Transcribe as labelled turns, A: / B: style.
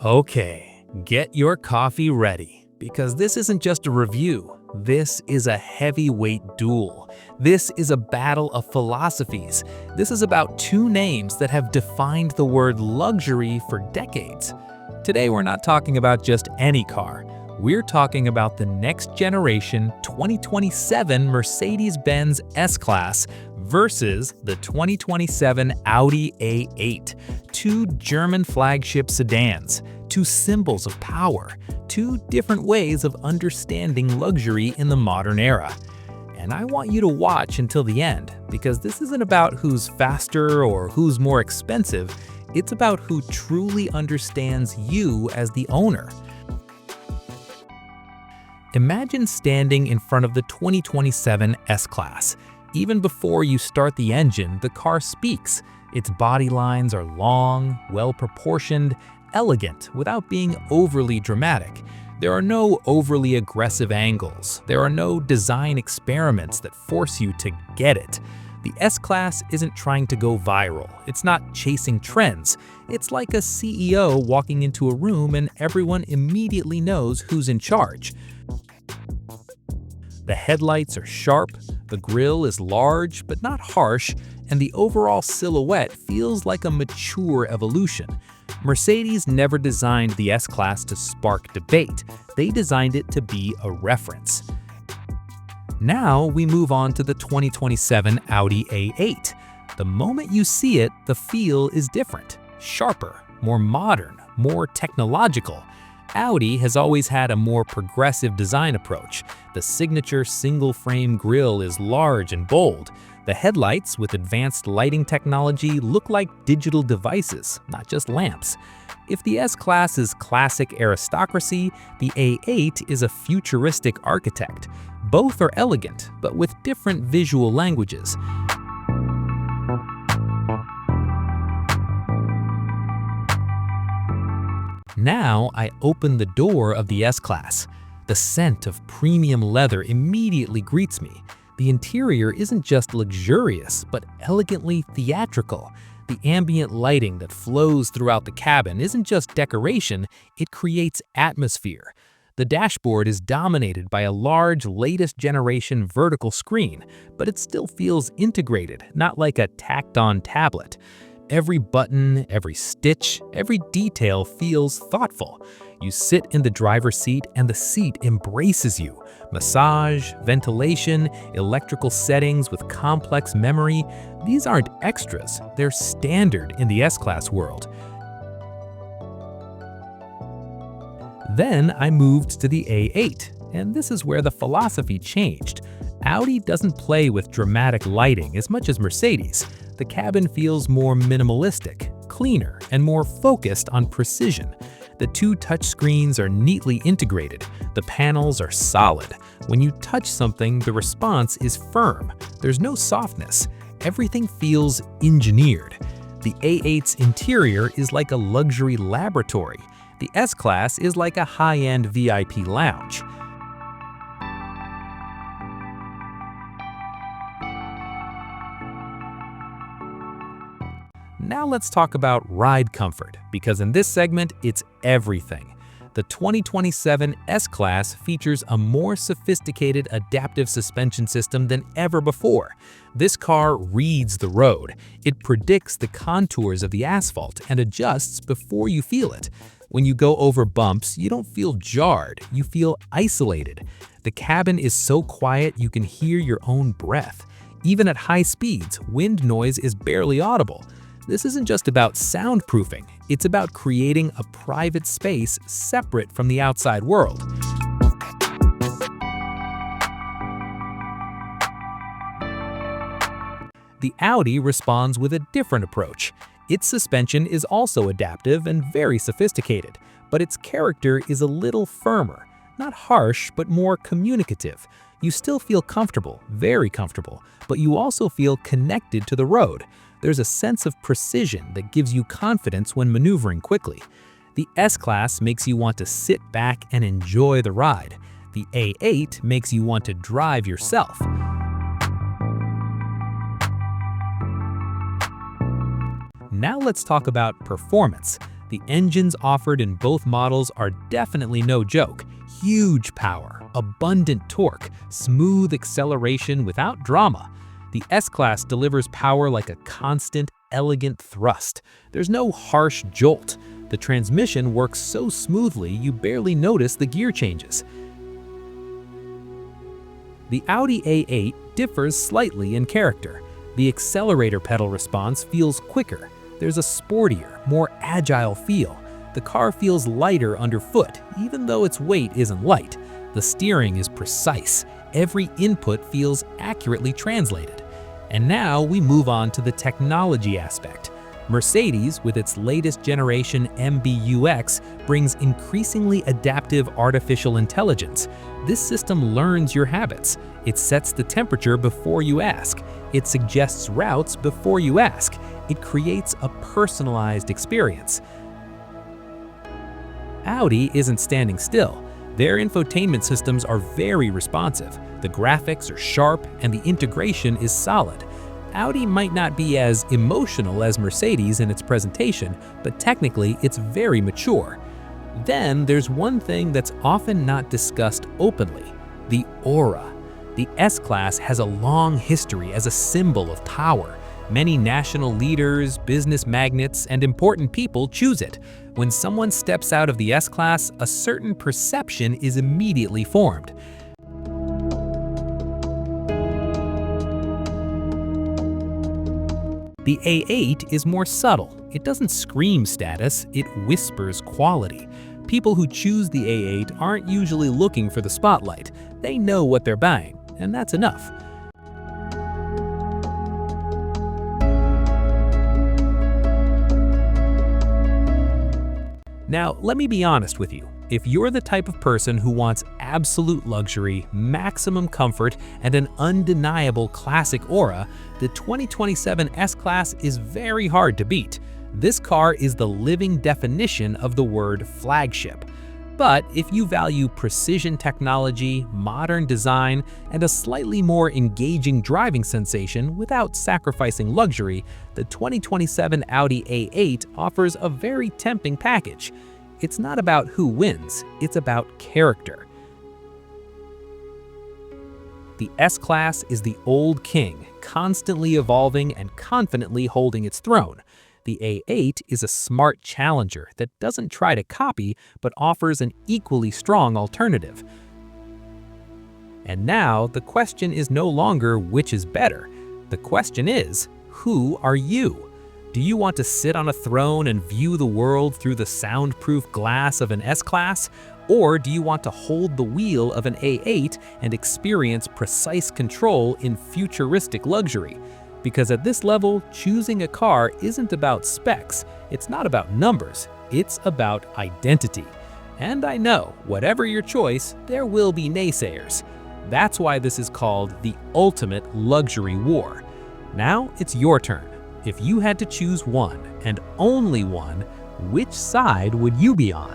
A: Okay, get your coffee ready, because this isn't just a review. This is a heavyweight duel. This is a battle of philosophies. This is about two names that have defined the word luxury for decades. Today we're not talking about just any car. We're talking about the next generation 2027 Mercedes-Benz S-Class versus the 2027 Audi A8, two German flagship sedans, two symbols of power, two different ways of understanding luxury in the modern era. And I want you to watch until the end, because this isn't about who's faster or who's more expensive. It's about who truly understands you as the owner. Imagine standing in front of the 2027 S-Class. Even before you start the engine, the car speaks. Its body lines are long, well-proportioned, elegant without being overly dramatic. There are no overly aggressive angles. There are no design experiments that force you to get it. The S-Class isn't trying to go viral. It's not chasing trends. It's like a CEO walking into a room and everyone immediately knows who's in charge. The headlights are sharp, the grille is large but not harsh, and the overall silhouette feels like a mature evolution. Mercedes never designed the S-Class to spark debate. They designed it to be a reference. Now we move on to the 2027 Audi A8. The moment you see it, the feel is different, sharper, more modern, more technological. Audi has always had a more progressive design approach. The signature single-frame grille is large and bold. The headlights, with advanced lighting technology, look like digital devices, not just lamps. If the S-Class is classic aristocracy, the A8 is a futuristic architect. Both are elegant, but with different visual languages. Now I open the door of the S-Class. The scent of premium leather immediately greets me. The interior isn't just luxurious, but elegantly theatrical. The ambient lighting that flows throughout the cabin isn't just decoration, it creates atmosphere. The dashboard is dominated by a large, latest-generation vertical screen, but it still feels integrated, not like a tacked-on tablet. Every button, every stitch, every detail feels thoughtful. You sit in the driver's seat and the seat embraces you. Massage, ventilation, electrical settings with complex memory, these aren't extras, they're standard in the S-Class world. Then I moved to the A8, and this is where the philosophy changed. Audi doesn't play with dramatic lighting as much as Mercedes. The cabin feels more minimalistic, cleaner, and more focused on precision. The two touchscreens are neatly integrated. The panels are solid. When you touch something, the response is firm. There's no softness. Everything feels engineered. The A8's interior is like a luxury laboratory. The S-Class is like a high-end VIP lounge. Now let's talk about ride comfort, because in this segment, it's everything. The 2027 S-Class features a more sophisticated adaptive suspension system than ever before. This car reads the road. It predicts the contours of the asphalt and adjusts before you feel it. When you go over bumps, you don't feel jarred, you feel isolated. The cabin is so quiet you can hear your own breath. Even at high speeds, wind noise is barely audible. This isn't just about soundproofing, it's about creating a private space separate from the outside world. The Audi responds with a different approach. Its suspension is also adaptive and very sophisticated, but its character is a little firmer. Not harsh, but more communicative. You still feel comfortable, very comfortable, but you also feel connected to the road. There's a sense of precision that gives you confidence when maneuvering quickly. The S-Class makes you want to sit back and enjoy the ride. The A8 makes you want to drive yourself. Now let's talk about performance. The The engines offered in both models are definitely no joke. Huge power, abundant torque, smooth acceleration without drama. The S-Class delivers power like a constant, elegant thrust. There's no harsh jolt. The transmission works so smoothly you barely notice the gear changes. The Audi A8 differs slightly in character. The accelerator pedal response feels quicker. There's a sportier, more agile feel. The car feels lighter underfoot, even though its weight isn't light. The steering is precise. Every input feels accurately translated. And now we move on to the technology aspect. Mercedes, with its latest generation MBUX, brings increasingly adaptive artificial intelligence. This system learns your habits. It sets the temperature before you ask. It suggests routes before you ask. It creates a personalized experience. Audi isn't standing still. Their infotainment systems are very responsive. The graphics are sharp and the integration is solid. Audi might not be as emotional as Mercedes in its presentation, but technically it's very mature. Then there's one thing that's often not discussed openly: the aura. The S-Class has a long history as a symbol of power. Many national leaders, business magnates, and important people choose it. When someone steps out of the S-Class, a certain perception is immediately formed. The A8 is more subtle. It doesn't scream status, it whispers quality. People who choose the A8 aren't usually looking for the spotlight. They know what they're buying, and that's enough. Now, let me be honest with you. If you're the type of person who wants absolute luxury, maximum comfort, and an undeniable classic aura, the 2027 S-Class is very hard to beat. This car is the living definition of the word flagship. But if you value precision technology, modern design, and a slightly more engaging driving sensation without sacrificing luxury, the 2027 Audi A8 offers a very tempting package. It's not about who wins, it's about character. The S-Class is the old king, constantly evolving and confidently holding its throne. The A8 is a smart challenger that doesn't try to copy, but offers an equally strong alternative. And now, the question is no longer which is better. The question is, who are you? Do you want to sit on a throne and view the world through the soundproof glass of an S-Class? Or do you want to hold the wheel of an A8 and experience precise control in futuristic luxury? Because at this level, choosing a car isn't about specs, it's not about numbers, it's about identity. And I know, whatever your choice, there will be naysayers. That's why this is called the ultimate luxury war. Now it's your turn. If you had to choose one, and only one, which side would you be on?